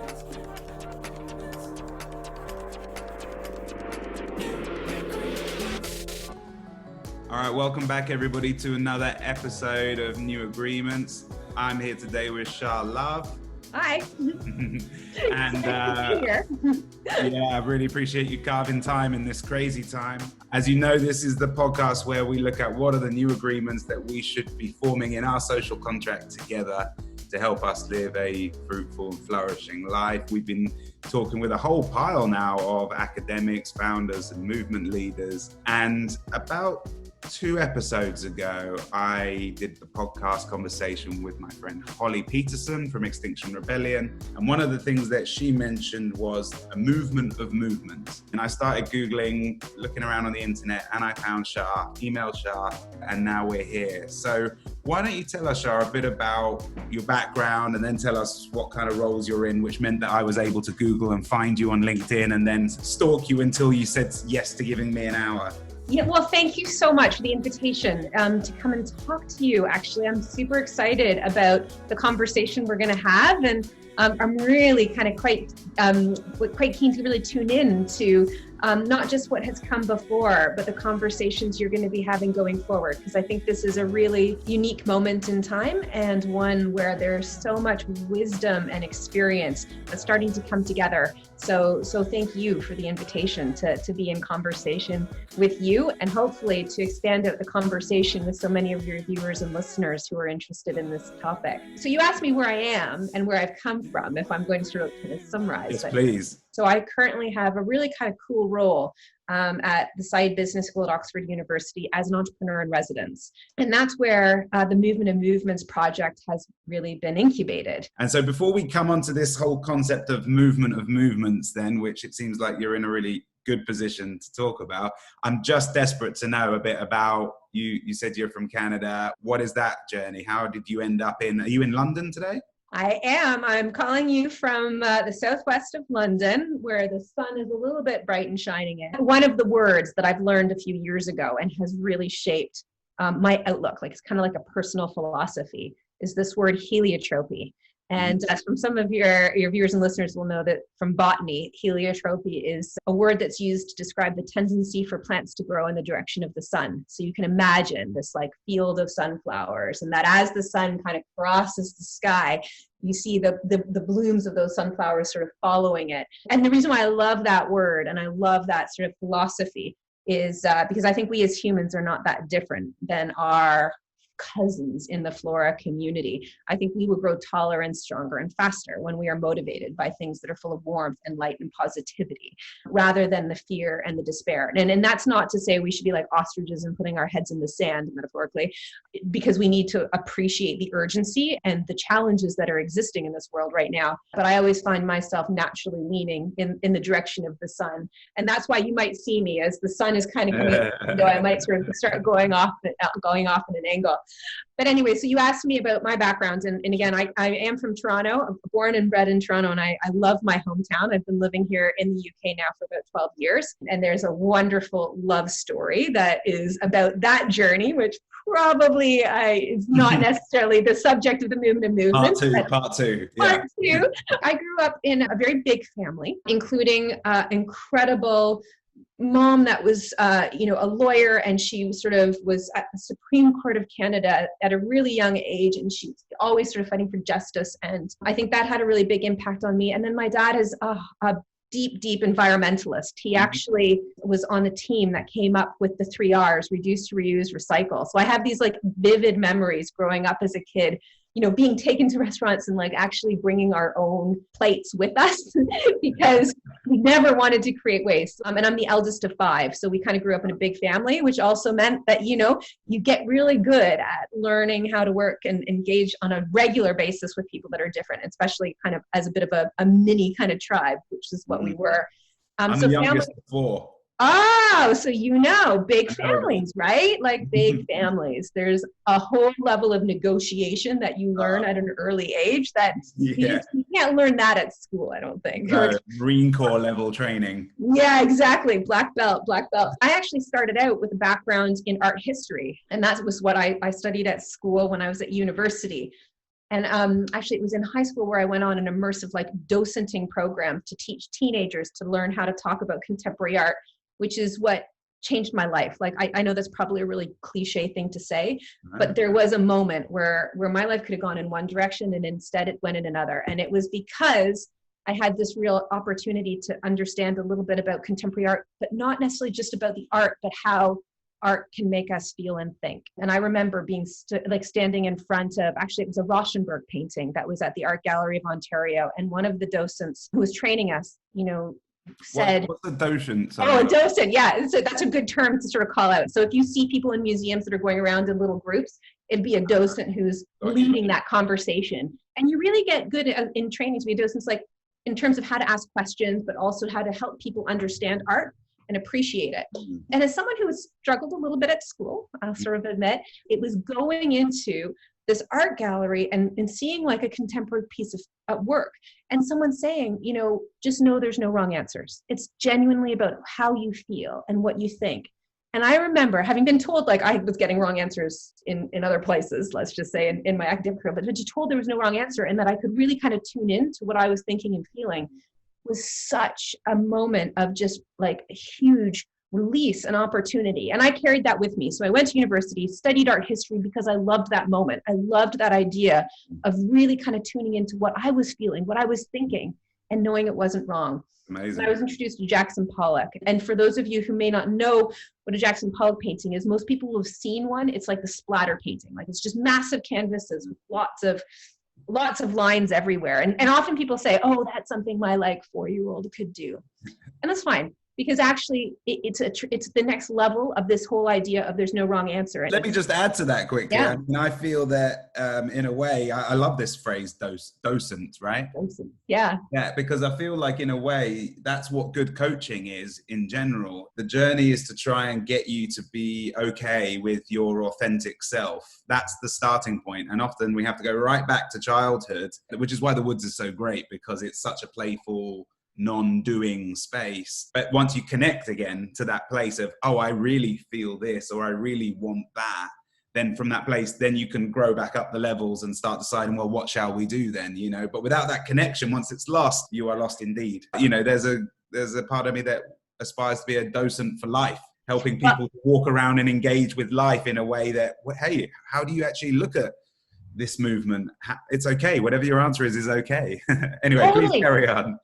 All right, welcome back everybody to another episode of New Agreements. I'm here today with Shah Love. Hi. And I really appreciate you carving time in this crazy time. As you know, this is the podcast where we look at what are the new agreements that we should be forming in our social contract together to help us live a fruitful and flourishing life. We've been talking with a whole pile now of academics, founders, and movement leaders. And about 2 episodes ago, I did the podcast conversation with my friend Holly Peterson from Extinction Rebellion. And one of the things that she mentioned was a movement of movements. And I started Googling, looking around on the internet, and I found Shah, emailed Shah, and now we're here. So why don't you tell us, Shah, a bit about your background and then tell us what kind of roles you're in, which meant that I was able to Google and find you on LinkedIn and then stalk you until you said yes to giving me an hour. Yeah, well, thank you so much for the invitation to come and talk to you. Actually, I'm super excited about the conversation we're going to have, and I'm really kind of quite keen to really tune in to not just what has come before, but the conversations you're going to be having going forward, because I think this is a really unique moment in time and one where there's so much wisdom and experience that's starting to come together. So thank you for the invitation to be in conversation with you and hopefully to expand out the conversation with so many of your viewers and listeners who are interested in this topic. So you asked me where I am and where I've come from, if I'm going to sort of kind of summarize. Yes, please. So I currently have a really kind of cool role at the Saïd Business School at Oxford University as an entrepreneur in residence. And that's where the Movement of Movements project has really been incubated. And so before we come onto this whole concept of movement of movements then, which it seems like you're in a really good position to talk about, I'm just desperate to know a bit about you. You said you're from Canada. What is that journey? How did you end up are you in London today? I am. I'm calling you from the southwest of London, where the sun is a little bit bright and shining in. One of the words that I've learned a few years ago and has really shaped my outlook, like it's kind of like a personal philosophy, is this word heliotropy. And from some of your viewers and listeners will know that from botany, heliotropy is a word that's used to describe the tendency for plants to grow in the direction of the sun. So you can imagine this like field of sunflowers, and that as the sun kind of crosses the sky, you see the blooms of those sunflowers sort of following it. And the reason why I love that word and I love that sort of philosophy is because I think we as humans are not that different than our cousins in the flora community. I think we will grow taller and stronger and faster when we are motivated by things that are full of warmth and light and positivity, rather than the fear and the despair. And that's not to say we should be like ostriches and putting our heads in the sand, metaphorically, because we need to appreciate the urgency and the challenges that are existing in this world right now. But I always find myself naturally leaning in the direction of the sun. And that's why you might see me as the sun is kind of coming out the window, I might sort of start going off in an angle. But anyway, so you asked me about my background. And again, I am from Toronto. I'm born and bred in Toronto, and I love my hometown. I've been living here in the UK now for about 12 years. And there's a wonderful love story that is about that journey, which probably is not necessarily the subject of the Movement of Movements. Part two. Part two. I grew up in a very big family, including incredible mom that was, a lawyer, and she was at the Supreme Court of Canada at a really young age, and she's always sort of fighting for justice. And I think that had a really big impact on me. And then my dad is a deep environmentalist. He actually was on the team that came up with the 3 R's: reduce, reuse, recycle. So I have these like vivid memories growing up as a kid, being taken to restaurants and like actually bringing our own plates with us because we never wanted to create waste. And I'm the eldest of 5. So we kind of grew up in a big family, which also meant that, you get really good at learning how to work and engage on a regular basis with people that are different, especially kind of as a bit of a mini kind of tribe, which is what we were. I'm the youngest of 4. Oh, so big families, right? Like big families. There's a whole level of negotiation that you learn at an early age that you can't learn that at school, I don't think. Marine Corps level training. Yeah, exactly. Black belt. I actually started out with a background in art history, and that was what I studied at school when I was at university. And actually, it was in high school where I went on an immersive like docenting program to teach teenagers to learn how to talk about contemporary art, which is what changed my life. Like, I know that's probably a really cliche thing to say, but there was a moment where my life could have gone in one direction and instead it went in another. And it was because I had this real opportunity to understand a little bit about contemporary art, but not necessarily just about the art, but how art can make us feel and think. And I remember being standing in front of, actually, it was a Rauschenberg painting that was at the Art Gallery of Ontario. And one of the docents who was training us, said, what's a docent? Sorry. Oh, a docent. Yeah. So that's a good term to sort of call out. So if you see people in museums that are going around in little groups, it'd be a docent who's leading that conversation. And you really get good in training to be a docent, like in terms of how to ask questions, but also how to help people understand art and appreciate it. And as someone who has struggled a little bit at school, I'll sort of admit, it was going into this art gallery and seeing like a contemporary piece of work and someone saying, just know there's no wrong answers. It's genuinely about how you feel and what you think. And I remember having been told, like, I was getting wrong answers in other places, let's just say in my academic career, but to be told there was no wrong answer and that I could really kind of tune in to what I was thinking and feeling was such a moment of just like a huge release and opportunity. And I carried that with me. So I went to university, studied art history because I loved that moment. I loved that idea of really kind of tuning into what I was feeling, what I was thinking, and knowing it wasn't wrong. Amazing. And I was introduced to Jackson Pollock. And for those of you who may not know what a Jackson Pollock painting is, most people will have seen one. It's like the splatter painting. Like, it's just massive canvases with lots of lines everywhere. And often people say, oh, that's something my like 4-year-old could do. And that's fine. Because actually, it's the next level of this whole idea of there's no wrong answer. Let me just add to that quickly. Yeah. I mean, I feel that in a way, I love this phrase, docent, right? Docent. Yeah. Yeah, because I feel like in a way, that's what good coaching is in general. The journey is to try and get you to be okay with your authentic self. That's the starting point. And often we have to go right back to childhood, which is why the woods is so great, because it's such a playful, non-doing space. But once you connect again to that place of, oh, I really feel this, or I really want that, then from that place, then you can grow back up the levels and start deciding, well, what shall we do then? But without that connection, once it's lost, you are lost indeed. There's a part of me that aspires to be a docent for life, helping people to walk around and engage with life in a way that, hey, how do you actually look at this movement? It's okay. Whatever your answer is okay. Anyway, totally. Please carry on.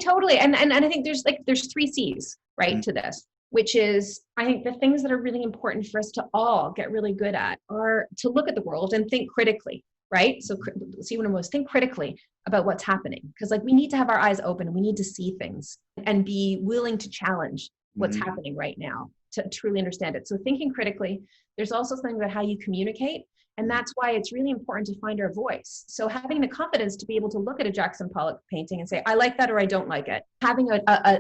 Totally. And I think there's 3 C's, right, to this, which is, I think the things that are really important for us to all get really good at are to look at the world and think critically, right? So see what I'm most, think critically about what's happening. Because like, we need to have our eyes open and we need to see things and be willing to challenge what's happening right now to truly understand it. So thinking critically. There's also something about how you communicate. And that's why it's really important to find our voice. So having the confidence to be able to look at a Jackson Pollock painting and say, I like that or I don't like it. Having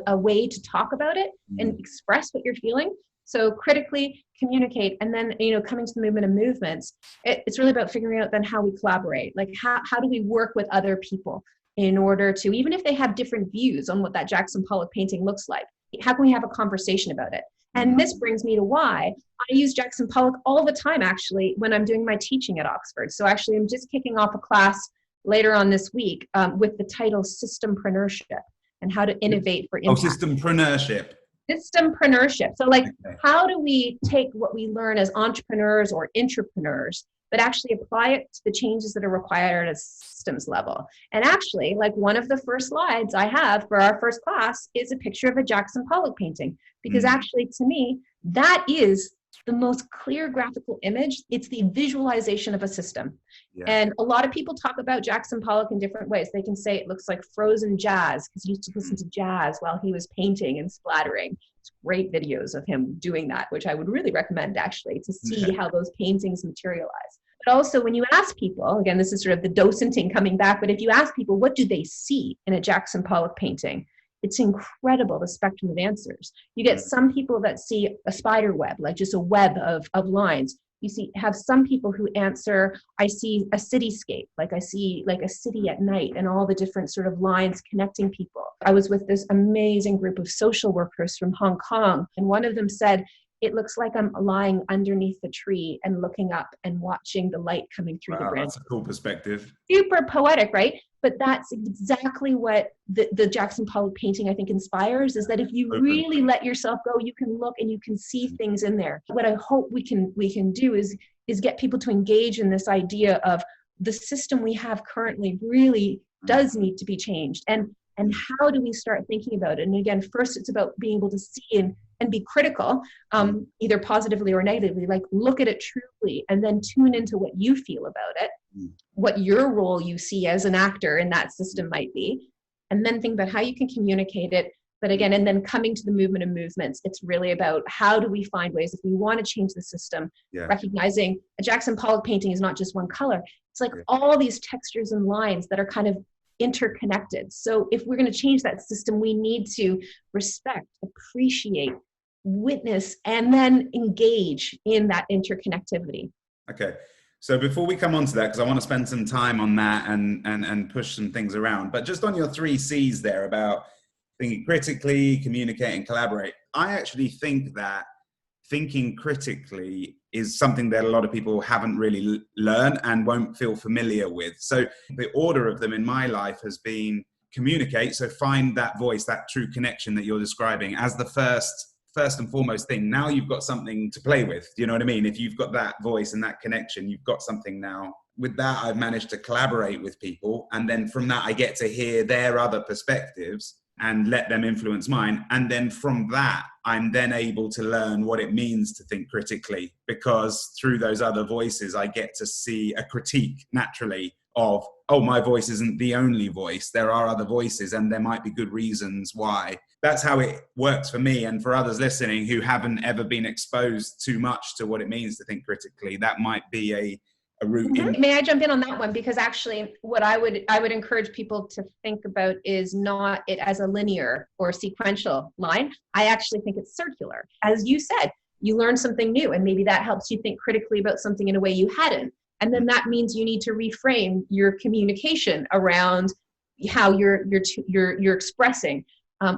a way to talk about it and express what you're feeling. So critically communicate. And then, coming to the movement of movements, it's really about figuring out then how we collaborate. Like how do we work with other people in order to, even if they have different views on what that Jackson Pollock painting looks like, how can we have a conversation about it? And this brings me to why I use Jackson Pollock all the time, actually, when I'm doing my teaching at Oxford. So actually, I'm just kicking off a class later on this week with the title System-Preneurship and how to innovate for impact. Oh, System-Preneurship. System-Preneurship. So how do we take what we learn as entrepreneurs or intrapreneurs, but actually apply it to the changes that are required at a systems level? And actually, one of the first slides I have for our first class is a picture of a Jackson Pollock painting. Because actually, to me, that is the most clear graphical image. It's the visualization of a system. Yeah. And a lot of people talk about Jackson Pollock in different ways. They can say it looks like frozen jazz because he used to listen to jazz while he was painting and splattering. It's great videos of him doing that, which I would really recommend, actually, to see how those paintings materialize. But also, when you ask people, again, this is sort of the docenting coming back, but if you ask people, what do they see in a Jackson Pollock painting? It's incredible, the spectrum of answers. You get some people that see a spider web, like just a web of lines. You have some people who answer, I see a cityscape, like I see like a city at night and all the different sort of lines connecting people. I was with this amazing group of social workers from Hong Kong, and one of them said, it looks like I'm lying underneath the tree and looking up and watching the light coming through the Wow, branch. that's a cool perspective. Super poetic, right? But that's exactly what the Jackson Pollock painting, I think, inspires, is that if you really let yourself go, you can look and you can see things in there. What I hope we can do is get people to engage in this idea of the system we have currently really does need to be changed. And how do we start thinking about it? And again, first it's about being able to see and be critical, either positively or negatively, like look at it truly, and then tune into what you feel about it, what your role you see as an actor in that system might be, and then think about how you can communicate it. But again, and then coming to the movement of movements, it's really about how do we find ways, if we want to change the system, recognizing a Jackson Pollock painting is not just one color. It's like all these textures and lines that are kind of interconnected. So if we're going to change that system, we need to respect, appreciate, witness, and then engage in that interconnectivity. Okay. So before we come on to that, because I want to spend some time on that and push some things around, but just on your 3 C's there about thinking critically, communicate, and collaborate, I actually think that thinking critically is something that a lot of people haven't really learned and won't feel familiar with. So the order of them in my life has been communicate. So find that voice, that true connection that you're describing as the first and foremost thing. Now you've got something to play with. Do you know what I mean? If you've got that voice and that connection, you've got something now. With that, I've managed to collaborate with people. And then from that, I get to hear their other perspectives and let them influence mine. And then from that, I'm then able to learn what it means to think critically, because through those other voices, I get to see a critique naturally of, oh, my voice isn't the only voice. There are other voices and there might be good reasons why. That's how it works for me. And for others listening who haven't ever been exposed too much to what it means to think critically, that might be a route in. May I jump in on that one? Because actually what I would encourage people to think about is not it as a linear or sequential line. I actually think it's circular. As you said, you learn something new, and maybe that helps you think critically about something in a way you hadn't. And then that means you need to reframe your communication around how you're expressing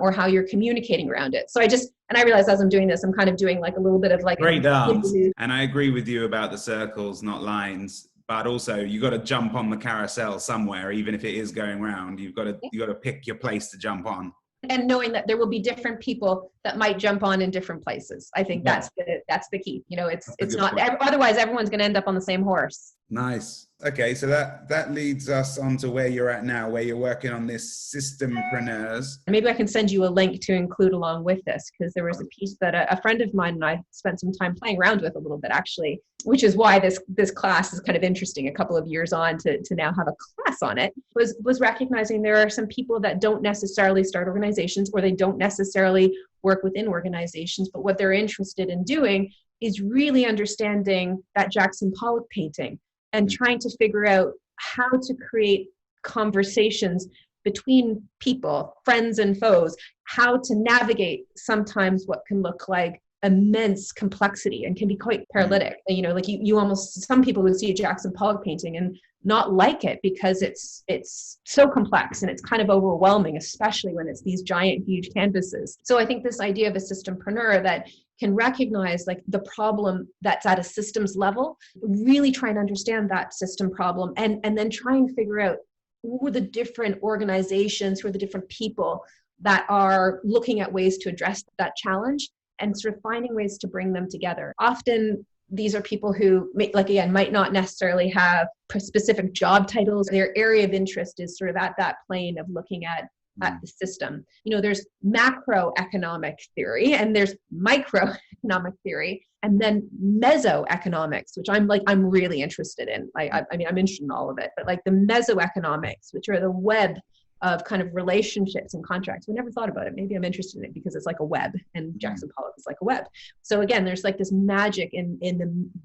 or how you're communicating around it. So I realize as I'm doing this, I'm kind of doing like a little bit of like great dance. And I agree with you about the circles, not lines. But also you got to jump on the carousel somewhere, even if it is going round. You got to pick your place to jump on. And knowing that there will be different people that might jump on in different places. I think that's the key. You know, it's not, otherwise everyone's going to end up on the same horse. Nice. Okay. So that leads us on to where you're at now, where you're working on this System-Preneurs. Maybe I can send you a link to include along with this, because there was a piece that a friend of mine and I spent some time playing around with a little bit, actually, which is why this class is kind of interesting a couple of years on to now have a class on it, was recognizing there are some people that don't necessarily start organizations, or they don't necessarily work within organizations, but what they're interested in doing is really understanding that Jackson Pollock painting and trying to figure out how to create conversations between people, friends and foes, how to navigate sometimes what can look like immense complexity and can be quite paralytic. You know, like you almost, some people would see a Jackson Pollock painting and not like it because it's so complex and it's kind of overwhelming, especially when it's these giant, huge canvases. So I think this idea of a systempreneur that can recognize like the problem that's at a systems level, really try and understand that system problem, and then try and figure out who are the different organizations, who are the different people that are looking at ways to address that challenge, and sort of finding ways to bring them together. Often these are people who, might not necessarily have specific job titles. Their area of interest is sort of at that plane of looking at the system. You know, there's macroeconomic theory and there's microeconomic theory, and then mesoeconomics, which I'm really interested in. I'm interested in all of it, but like the mesoeconomics, which are the web of kind of relationships and contracts. We never thought about it. Maybe I'm interested in it because it's like a web, and Jackson Pollock is like a web. So again, there's like this magic in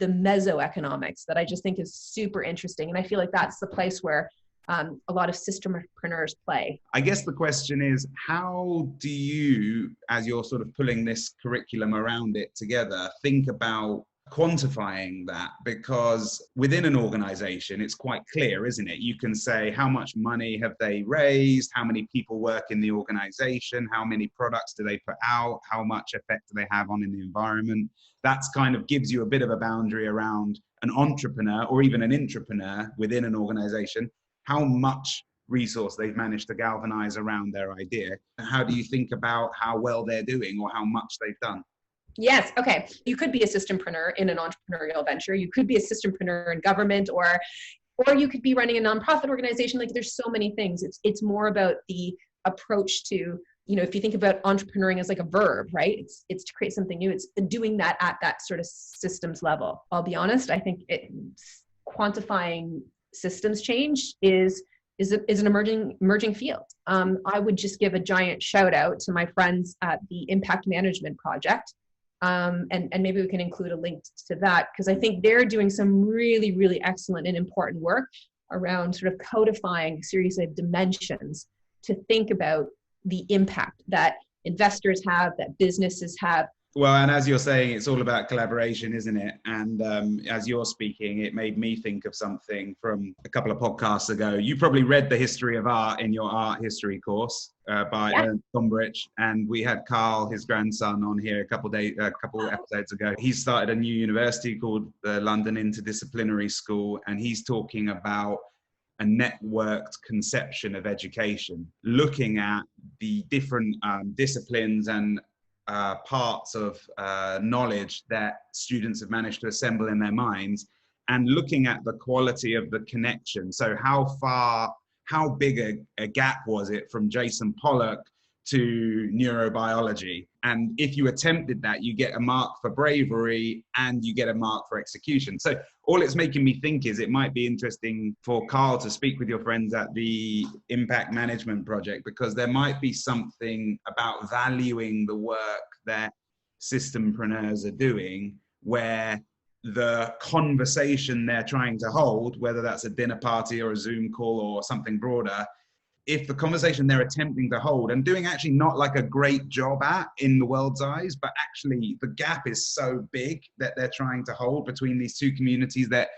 the mesoeconomics that I just think is super interesting. And I feel like that's the place where a lot of systempreneurs play. I guess the question is, how do you, as you're sort of pulling this curriculum around it together, think about quantifying that, because within an organization, it's quite clear, isn't it? You can say how much money have they raised, how many people work in the organization, how many products do they put out, how much effect do they have on in the environment. That's kind of gives you a bit of a boundary around an entrepreneur or even an intrapreneur within an organization, how much resource they've managed to galvanize around their idea. How do you think about how well they're doing or how much they've done? Yes. Okay. You could be a systempreneur in an entrepreneurial venture. You could be a systempreneur in government, or you could be running a nonprofit organization. Like, there's so many things. It's more about the approach to, if you think about entrepreneuring as like a verb, right? It's to create something new. It's doing that at that sort of systems level. I'll be honest. I think quantifying systems change is an emerging field. I would just give a giant shout out to my friends at the Impact Management Project. And maybe we can include a link to that, because I think they're doing some really, really excellent and important work around sort of codifying a series of dimensions to think about the impact that investors have, that businesses have. Well, and as you're saying, it's all about collaboration, isn't it? And as you're speaking, it made me think of something from a couple of podcasts ago. You probably read The History of Art in your art history course by Ernst Gombrich. And we had Carl, his grandson, on here a couple episodes ago. He started a new university called the London Interdisciplinary School, and he's talking about a networked conception of education, looking at the different disciplines and parts of knowledge that students have managed to assemble in their minds, and looking at the quality of the connection. So how big a gap was it from Jason Pollock to neurobiology? And if you attempted that, you get a mark for bravery and you get a mark for execution. So all it's making me think is it might be interesting for Carl to speak with your friends at the Impact Management Project, because there might be something about valuing the work that systempreneurs are doing, where the conversation they're trying to hold, whether that's a dinner party or a Zoom call or something broader, if the conversation they're attempting to hold and doing actually not like a great job at in the world's eyes, but actually the gap is so big that they're trying to hold between these two communities that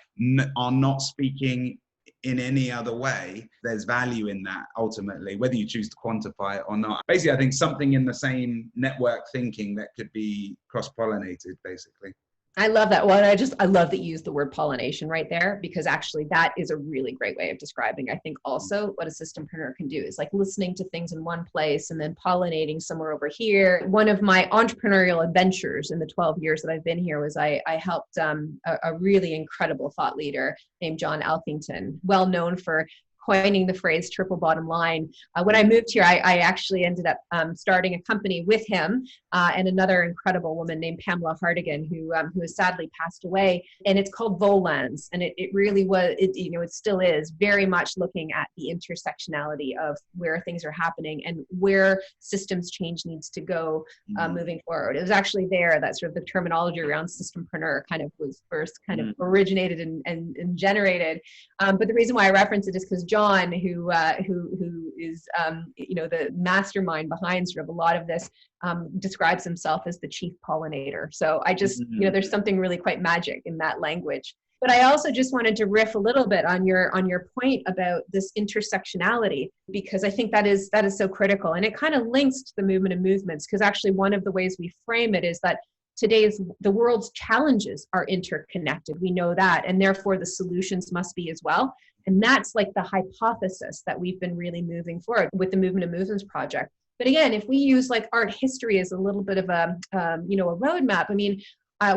are not speaking in any other way, there's value in that ultimately, whether you choose to quantify it or not. Basically, I think something in the same network thinking that could be cross-pollinated, basically. I love that. Well, I love that you used the word pollination right there, because actually that is a really great way of describing, I think, also what a systempreneur can do is like listening to things in one place and then pollinating somewhere over here. One of my entrepreneurial adventures in the 12 years that I've been here was I helped a really incredible thought leader named John Elkington, well known for coining the phrase triple bottom line. When I moved here, I actually ended up starting a company with him and another incredible woman named Pamela Hartigan, who has sadly passed away. And it's called Volans. And it really was, it still is very much looking at the intersectionality of where things are happening and where systems change needs to go moving forward. It was actually there that sort of the terminology around systempreneur kind of was first kind of originated and generated. But the reason why I reference it is because John, who is the mastermind behind sort of a lot of this, describes himself as the chief pollinator. So I just, there's something really quite magic in that language. But I also just wanted to riff a little bit on your point about this intersectionality, because I think that is so critical, and it kind of links to the movement of movements, because actually one of the ways we frame it is that the world's challenges are interconnected. We know that, and therefore the solutions must be as well. And that's like the hypothesis that we've been really moving forward with the Movement of Movements Project. But again, if we use like art history as a little bit of a roadmap, I mean,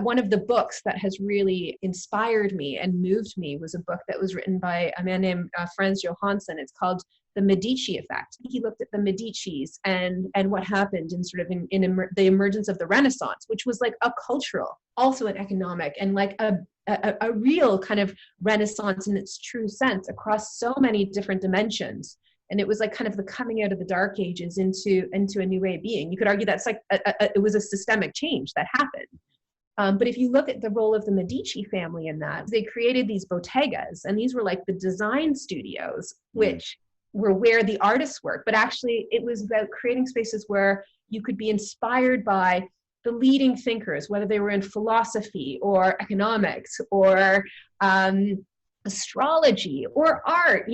one of the books that has really inspired me and moved me was a book that was written by a man named Franz Johansson. It's called The Medici Effect. He looked at the Medicis and what happened in sort of in the emergence of the Renaissance, which was like a cultural, also an economic, and like a real kind of Renaissance in its true sense across so many different dimensions. And it was like kind of the coming out of the Dark Ages into a new way of being. You could argue that's like it was a systemic change that happened. But if you look at the role of the Medici family in that, they created these bottegas, and these were like the design studios, which were where the artists worked. But actually, it was about creating spaces where you could be inspired by the leading thinkers, whether they were in philosophy or economics or astrology or art.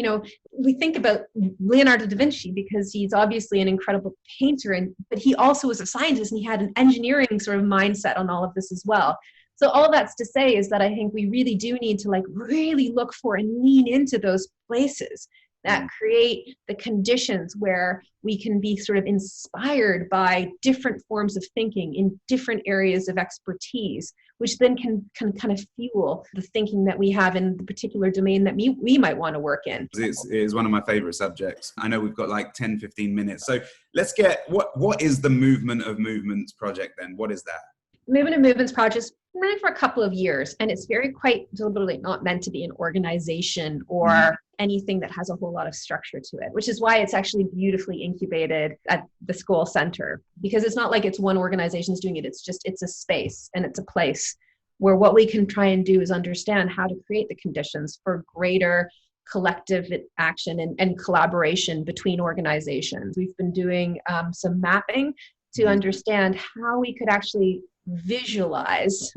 We think about Leonardo da Vinci because he's obviously an incredible painter, but he also was a scientist and he had an engineering sort of mindset on all of this as well. So all that's to say is that I think we really do need to really look for and lean into those places that create the conditions where we can be sort of inspired by different forms of thinking in different areas of expertise, which then can kind of fuel the thinking that we have in the particular domain that we might want to work in. It is one of my favorite subjects. I know we've got like 10, 15 minutes. So let's get, what is the Movement of Movements project then? What is that? Movement of Movements project been running for a couple of years, and it's very quite deliberately not meant to be an organization or anything that has a whole lot of structure to it, which is why it's actually beautifully incubated at the school center, because it's not like it's one organization's doing it. It's a space and it's a place where what we can try and do is understand how to create the conditions for greater collective action and collaboration between organizations. We've been doing some mapping to understand how we could actually visualize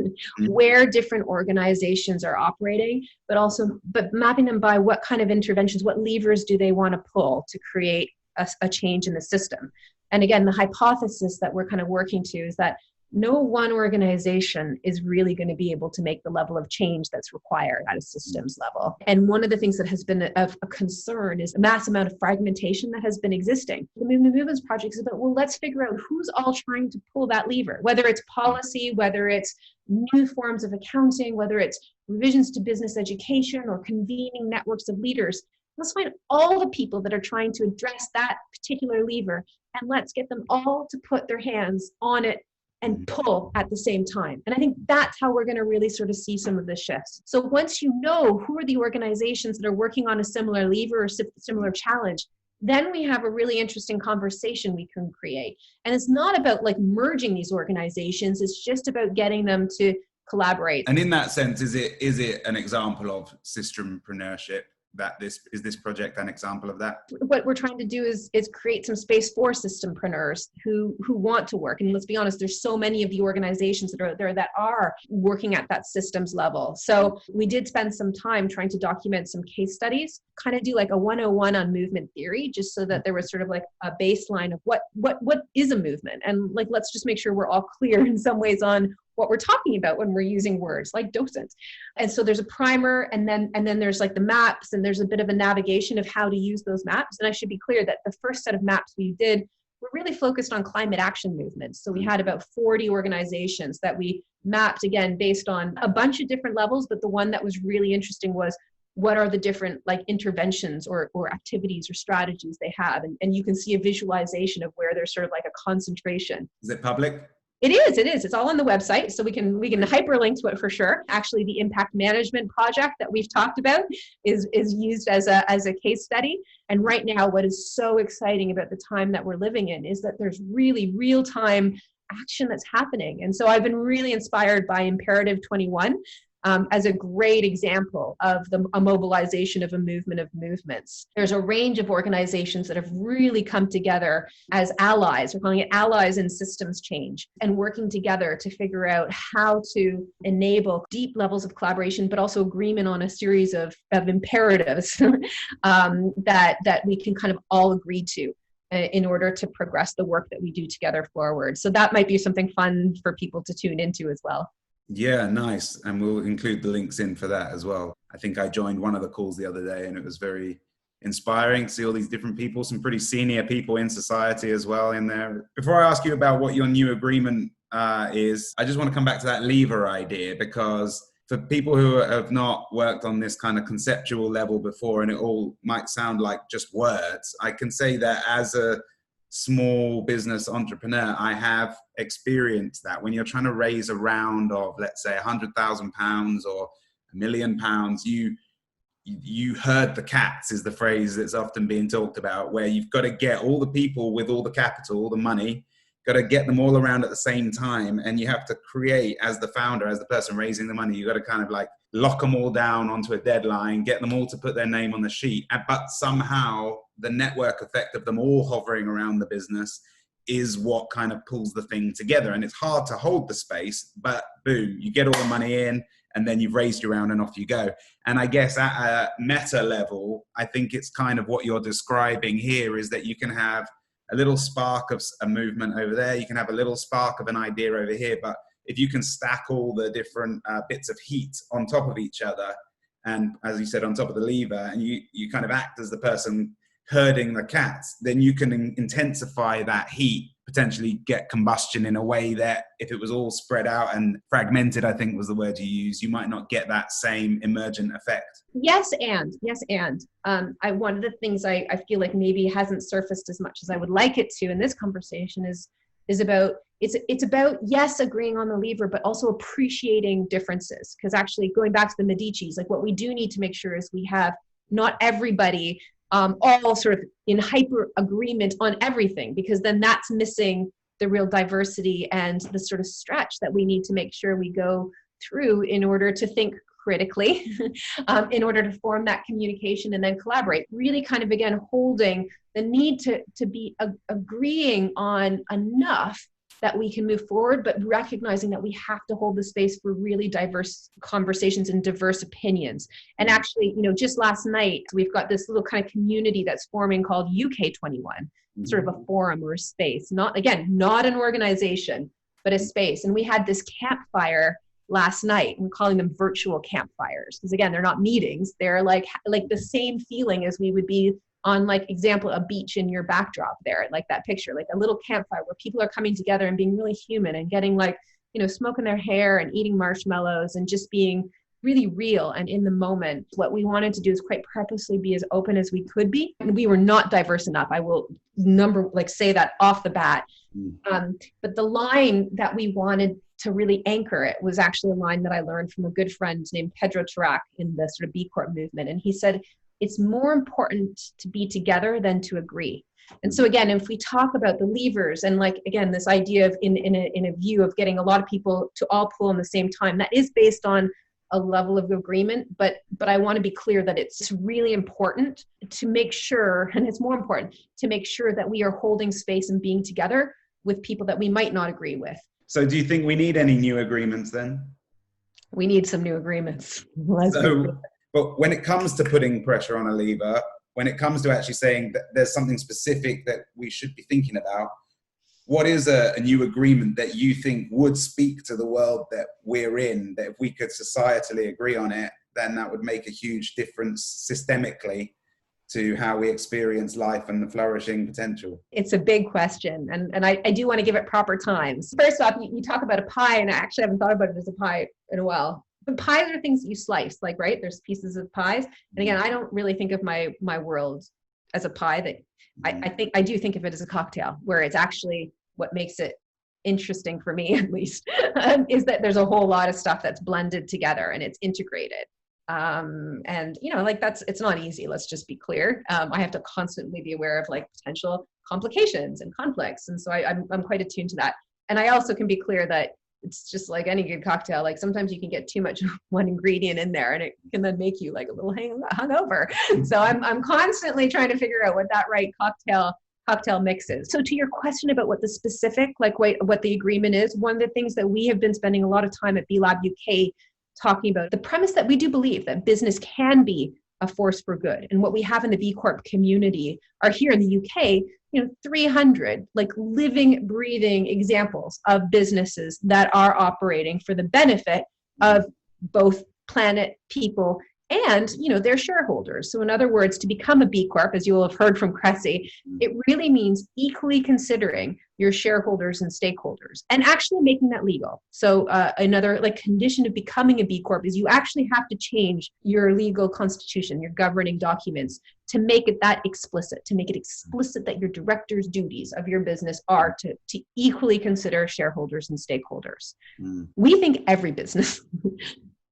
where different organizations are operating, but mapping them by what kind of interventions, what levers do they want to pull to create a change in the system. And again, the hypothesis that we're kind of working to is that no one organization is really going to be able to make the level of change that's required at a systems level. And one of the things that has been of a concern is a mass amount of fragmentation that has been existing. The Movement of Movements project is about, well, let's figure out who's all trying to pull that lever, whether it's policy, whether it's new forms of accounting, whether it's revisions to business education or convening networks of leaders. Let's find all the people that are trying to address that particular lever, and let's get them all to put their hands on it and pull at the same time. And I think that's how we're going to really sort of see some of the shifts. So once you know who are the organizations that are working on a similar lever or similar challenge, then we have a really interesting conversation we can create. And it's not about merging these organizations, it's just about getting them to collaborate. And in that sense, is it an example of systempreneurship? Is this project an example of that? What we're trying to do is create some space for systempreneurs who want to work. And let's be honest, there's so many of the organizations that are out there that are working at that systems level. So we did spend some time trying to document some case studies, kind of do a 101 on movement theory, just so that there was sort of a baseline of what is a movement. And let's just make sure we're all clear in some ways on what we're talking about when we're using words like docent. And so there's a primer, and then there's the maps, and there's a bit of a navigation of how to use those maps. And I should be clear that the first set of maps we did were really focused on climate action movements. So we had about 40 organizations that we mapped, again, based on a bunch of different levels, but the one that was really interesting was what are the different interventions or activities or strategies they have. And you can see a visualization of where there's sort of a concentration. Is it public? It is. It's all on the website, so we can hyperlink to it for sure. Actually, the impact management project that we've talked about is used as a case study. And right now, what is so exciting about the time that we're living in is that there's really real-time action that's happening. And so I've been really inspired by Imperative 21. As a great example of a mobilization of a movement of movements. There's a range of organizations that have really come together as allies. We're calling it allies in systems change, and working together to figure out how to enable deep levels of collaboration, but also agreement on a series of imperatives that we can kind of all agree to in order to progress the work that we do together forward. So that might be something fun for people to tune into as well. Yeah, nice. And we'll include the links in for that as well. I think I joined one of the calls the other day, and it was very inspiring to see all these different people, some pretty senior people in society as well in there. Before I ask you about what your new agreement is, I just want to come back to that lever idea, because for people who have not worked on this kind of conceptual level before, and it all might sound like just words, I can say that as a small business entrepreneur, I have experienced that when you're trying to raise a round of, let's say, £100,000 or £1 million, you herd the cats is the phrase that's often being talked about, where you've got to get all the people with all the capital, all the money, got to get them all around at the same time. And you have to create, as the founder, as the person raising the money, you got to kind of lock them all down onto a deadline, get them all to put their name on the sheet. But somehow the network effect of them all hovering around the business is what kind of pulls the thing together. And it's hard to hold the space, but boom, you get all the money in, and then you've raised your round and off you go. And I guess at a meta level, I think it's kind of what you're describing here, is that you can have a little spark of a movement over there, you can have a little spark of an idea over here, but if you can stack all the different bits of heat on top of each other, and as you said, on top of the lever, and you kind of act as the person herding the cats, then you can intensify that heat, potentially get combustion in a way that if it was all spread out and fragmented, I think was the word you used, you might not get that same emergent effect. Yes, and one of the things I feel like maybe hasn't surfaced as much as I would like it to in this conversation is about, it's about, yes, agreeing on the lever, but also appreciating differences. Because actually, going back to the Medicis, like what we do need to make sure is we have not everybody all sort of in hyper agreement on everything, because then that's missing the real diversity and the sort of stretch that we need to make sure we go through in order to think critically, in order to form that communication and then collaborate. Really kind of, again, holding the need to be agreeing on enough that we can move forward, but recognizing that we have to hold the space for really diverse conversations and diverse opinions. And actually, just last night, we've got this little kind of community that's forming called UK21, sort of a forum or a space, not an organization, but a space. And we had this campfire last night. We're calling them virtual campfires, because again, they're not meetings. They're like the same feeling as we would be on, like, example, a beach in your backdrop there, like that picture, like a little campfire where people are coming together and being really human and getting, like, smoking their hair and eating marshmallows and just being really real and in the moment. What we wanted to do is quite purposely be as open as we could be. And we were not diverse enough. I will say that off the bat. But the line that we wanted to really anchor it was actually a line that I learned from a good friend named Pedro Tarak in the sort of BCorp movement. And he said, it's more important to be together than to agree. And so again, if we talk about the levers and, like, again, this idea of in a view of getting a lot of people to all pull in the same time, that is based on a level of agreement, but I want to be clear that it's really important to make sure, and it's more important to make sure that we are holding space and being together with people that we might not agree with. So do you think we need any new agreements then? We need some new agreements. But when it comes to putting pressure on a lever, when it comes to actually saying that there's something specific that we should be thinking about, what is a new agreement that you think would speak to the world that we're in, that if we could societally agree on it, then that would make a huge difference systemically to how we experience life and the flourishing potential? It's a big question, and I do want to give it proper times. First off, you talk about a pie, and I actually haven't thought about it as a pie in a while. But pies are things that you slice, like, right? There's pieces of pies. And again, I don't really think of my world as a pie. That I do think of it as a cocktail, where it's actually what makes it interesting for me, at least, is that there's a whole lot of stuff that's blended together and it's integrated. And it's not easy. Let's just be clear. I have to constantly be aware of, like, potential complications and conflicts. And so I'm quite attuned to that. And I also can be clear that it's just like any good cocktail. Like, sometimes you can get too much of one ingredient in there and it can then make you, like, a little hungover. So I'm constantly trying to figure out what that right cocktail mix is. So to your question about what the specific, like, what the agreement is, one of the things that we have been spending a lot of time at B-Lab UK talking about, the premise that we do believe that business can be a force for good. And what we have in the B Corp community are, here in the UK, 300 like living, breathing examples of businesses that are operating for the benefit of both planet, people, and their shareholders. So in other words, to become a B Corp, as you will have heard from Cressy, it really means equally considering your shareholders and stakeholders and actually making that legal. So another, like, condition of becoming a B Corp is you actually have to change your legal constitution, your governing documents, to make it that explicit, to make it explicit that your director's duties of your business are to equally consider shareholders and stakeholders. We think every business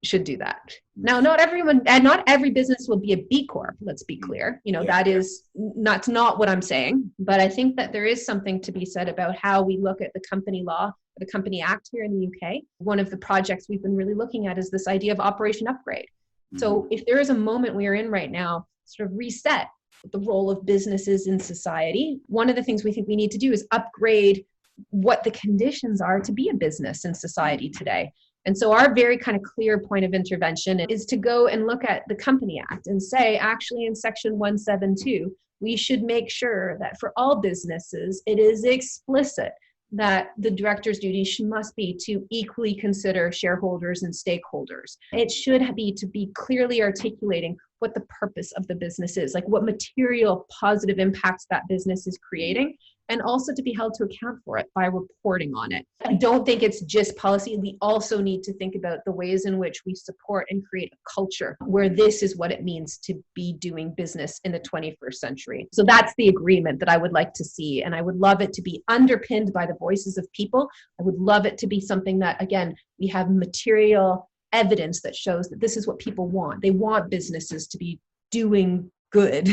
should do that. Now, not everyone, and not every business will be a B Corp, let's be clear. That's not what I'm saying, but I think that there is something to be said about how we look at the company law, the Company Act here in the UK. One of the projects we've been really looking at is this idea of operation upgrade. So if there is a moment we are in right now, sort of reset, the role of businesses in society. One of the things we think we need to do is upgrade what the conditions are to be a business in society today. And so our very kind of clear point of intervention is to go and look at the Company Act and say, actually in Section 172, we should make sure that for all businesses, it is explicit that the director's duties must be to equally consider shareholders and stakeholders. It should be to be clearly articulating what the purpose of the business is, like what material positive impacts that business is creating, and also to be held to account for it by reporting on it. I don't think it's just policy. We also need to think about the ways in which we support and create a culture where this is what it means to be doing business in the 21st century. So that's the agreement that I would like to see. And I would love it to be underpinned by the voices of people. I would love it to be something that, again, we have material evidence that shows that this is what people want. They want businesses to be doing good.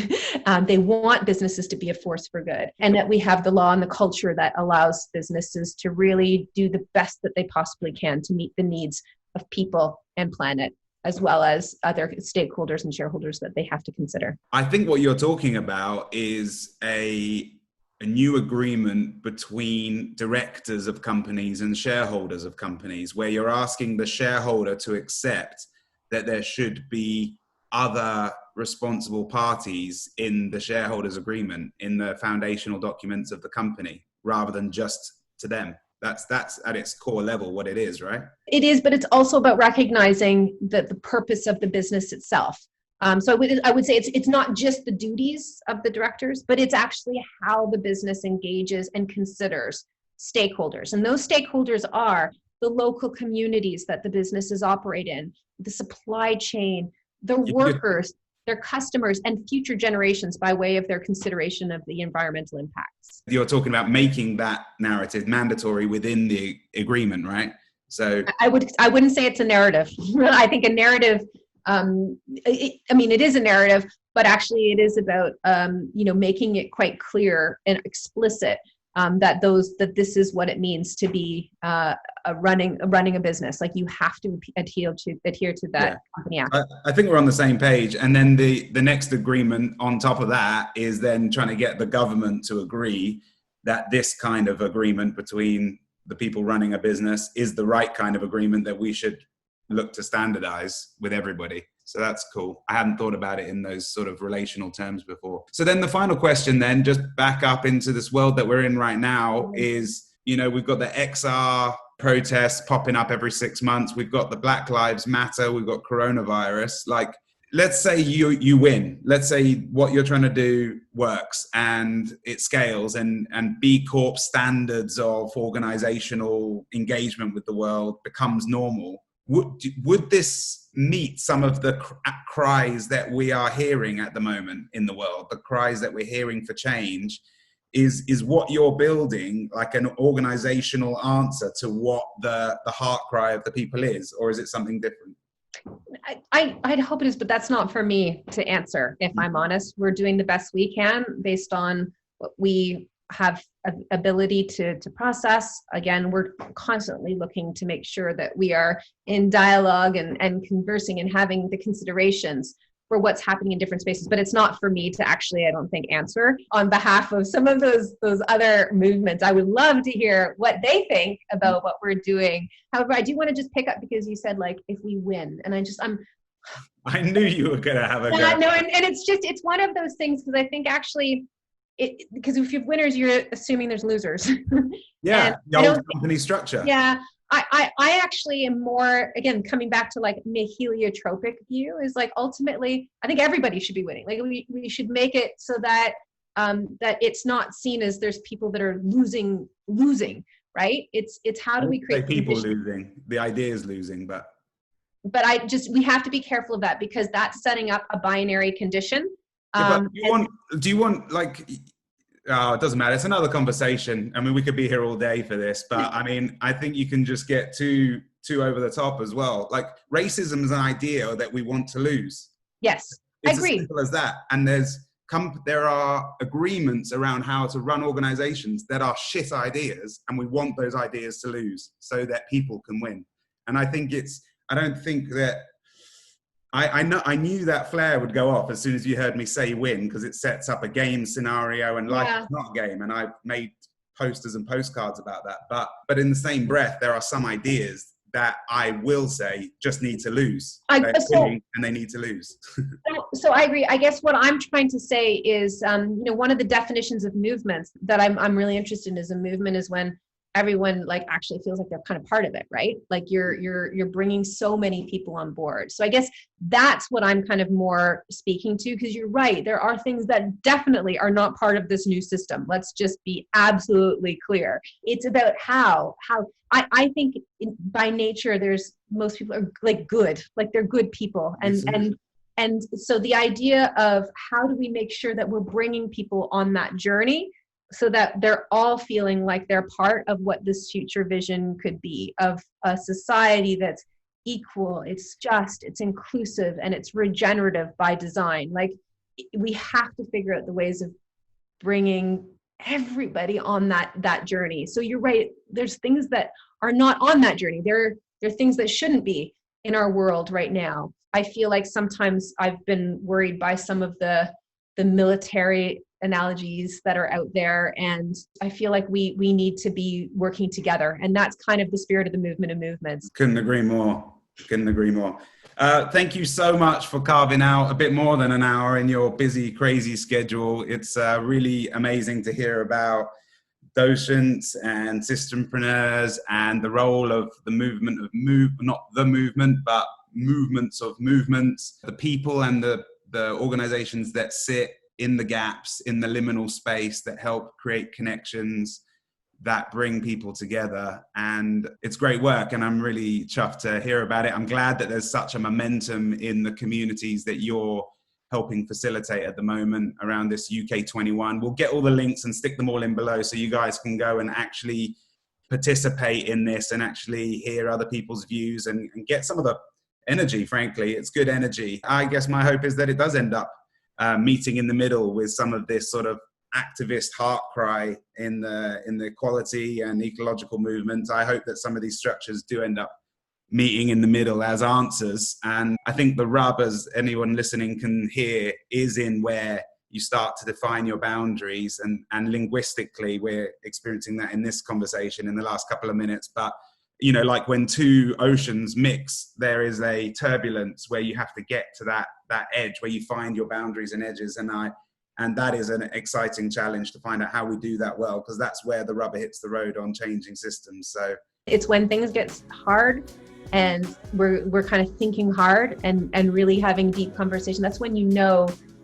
They want businesses to be a force for good, and that we have the law and the culture that allows businesses to really do the best that they possibly can to meet the needs of people and planet, as well as other stakeholders and shareholders that they have to consider. I think what you're talking about is a new agreement between directors of companies and shareholders of companies, where you're asking the shareholder to accept that there should be other responsible parties in the shareholders agreement, in the foundational documents of the company, rather than just to them. That's at its core level what it is, right? It is, but it's also about recognizing that the purpose of the business itself. So I would say it's not just the duties of the directors, but it's actually how the business engages and considers stakeholders. And those stakeholders are the local communities that the businesses operate in, the supply chain, the workers, their customers, and future generations by way of their consideration of the environmental impacts. You're talking about making that narrative mandatory within the agreement, right? So I wouldn't say it's a narrative. I think a narrative, it is a narrative, but actually it is about making it quite clear and explicit that this is what it means to be running a business. Like, you have to adhere to that Company Act. I think we're on the same page. And then the next agreement on top of that is then trying to get the government to agree that this kind of agreement between the people running a business is the right kind of agreement that we should look to standardize with everybody. So that's cool. I hadn't thought about it in those sort of relational terms before. So then the final question then, just back up into this world that we're in right now, is, we've got the XR protests popping up every 6 months. We've got the Black Lives Matter. We've got coronavirus. Like, let's say you win. Let's say what you're trying to do works and it scales, and BCorp standards of organizational engagement with the world becomes normal. Would this meet some of the cries that we are hearing at the moment in the world? The cries that we're hearing for change, is what you're building like an organizational answer to what the heart cry of the people is, or is it something different? I'd hope it is, but that's not for me to answer, if I'm honest. We're doing the best we can based on what we have ability to process. Again, we're constantly looking to make sure that we are in dialogue and conversing and having the considerations for what's happening in different spaces. But it's not for me to actually, I don't think, answer on behalf of some of those other movements. I would love to hear what they think about what we're doing. However, I do want to just pick up, because you said, like, if we win, and I knew you were going to have a go. No, and it's one of those things, because I think actually, because if you have winners, you're assuming there's losers. Yeah, the old company structure. Yeah, I actually am more, again, coming back to like a heliotropic view, is like, ultimately, I think everybody should be winning. Like, we should make it so that that it's not seen as there's people that are losing, right? It's how do we create people losing? The idea is losing, but we have to be careful of that, because that's setting up a binary condition. But do you want like, it doesn't matter. It's another conversation. I mean, we could be here all day for this, but I mean, I think you can just get too over the top as well. Like, racism is an idea that we want to lose. Yes, it's I agree. As simple as that. And there are agreements around how to run organizations that are shit ideas, and we want those ideas to lose so that people can win. And I think I knew that flare would go off as soon as you heard me say win, because it sets up a game scenario, and life is not a game. And I've made posters and postcards about that. But in the same breath, there are some ideas that I will say just need to lose. They're winning and they need to lose. So I agree. I guess what I'm trying to say is, one of the definitions of movements that I'm really interested in as a movement is when everyone like actually feels like they're kind of part of it, right? Like you're bringing so many people on board. So I guess that's what I'm kind of more speaking to, because you're right. There are things that definitely are not part of this new system. Let's just be absolutely clear. It's about how I think by nature, most people are like good, like they're good people. And so the idea of how do we make sure that we're bringing people on that journey so that they're all feeling like they're part of what this future vision could be, of a society that's equal, it's just, it's inclusive, and it's regenerative by design. Like, we have to figure out the ways of bringing everybody on that journey. So you're right, there's things that are not on that journey. There are things that shouldn't be in our world right now. I feel like sometimes I've been worried by some of the military analogies that are out there, and I feel like we need to be working together, and that's kind of the spirit of the movement of movements. Couldn't agree more. Thank you so much for carving out a bit more than an hour in your busy, crazy schedule. It's really amazing to hear about docents and systempreneurs and the role of the movement of not the movement, but movements of movements, the people and the organizations that sit in the gaps, in the liminal space, that help create connections that bring people together. And it's great work, and I'm really chuffed to hear about it. I'm glad that there's such a momentum in the communities that you're helping facilitate at the moment around this UK 21. We'll get all the links and stick them all in below so you guys can go and actually participate in this and actually hear other people's views and get some of the energy. Frankly, it's good energy. I guess my hope is that it does end up meeting in the middle with some of this sort of activist heart cry in the equality and ecological movement. I hope that some of these structures do end up meeting in the middle as answers. And I think the rub, as anyone listening can hear, is in where you start to define your boundaries. And linguistically, we're experiencing that in this conversation in the last couple of minutes. But like when two oceans mix, there is a turbulence where you have to get to that edge where you find your boundaries and edges. And that is an exciting challenge to find out how we do that well, because that's where the rubber hits the road on changing systems. So it's when things get hard and we're kind of thinking hard and really having deep conversation. That's when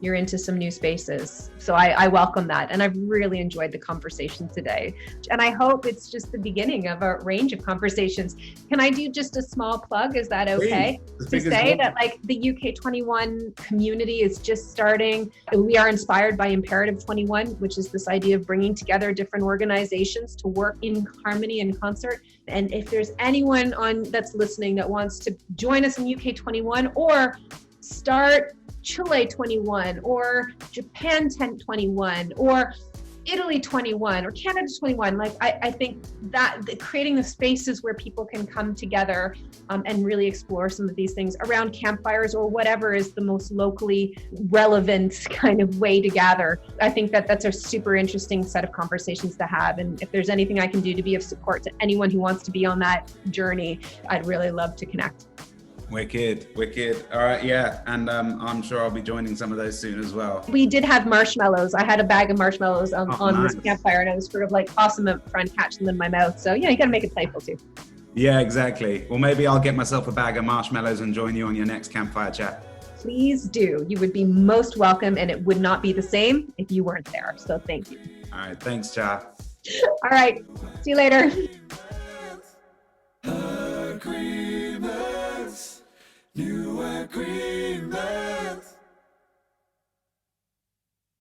you're into some new spaces. So I welcome that. And I've really enjoyed the conversation today. And I hope it's just the beginning of a range of conversations. Can I do just a small plug? Is that okay? To say that like the UK 21 community is just starting. We are inspired by Imperative 21, which is this idea of bringing together different organizations to work in harmony and concert. And if there's anyone that's listening that wants to join us in UK 21 or start Chile 21 or Japan 1021 or Italy 21 or Canada 21, like I think that creating the spaces where people can come together and really explore some of these things around campfires or whatever is the most locally relevant kind of way to gather. I think that's a super interesting set of conversations to have. And if there's anything I can do to be of support to anyone who wants to be on that journey, I'd really love to connect. Wicked. All right, yeah. And I'm sure I'll be joining some of those soon as well. We did have marshmallows. I had a bag of marshmallows on nice. This campfire, and I was sort of like awesome at trying to catch them in my mouth. So yeah, you got to make it playful too. Yeah, exactly. Well, maybe I'll get myself a bag of marshmallows and join you on your next campfire chat. Please do. You would be most welcome, and it would not be the same if you weren't there. So thank you. All right. Thanks, Cha. All right. See you later.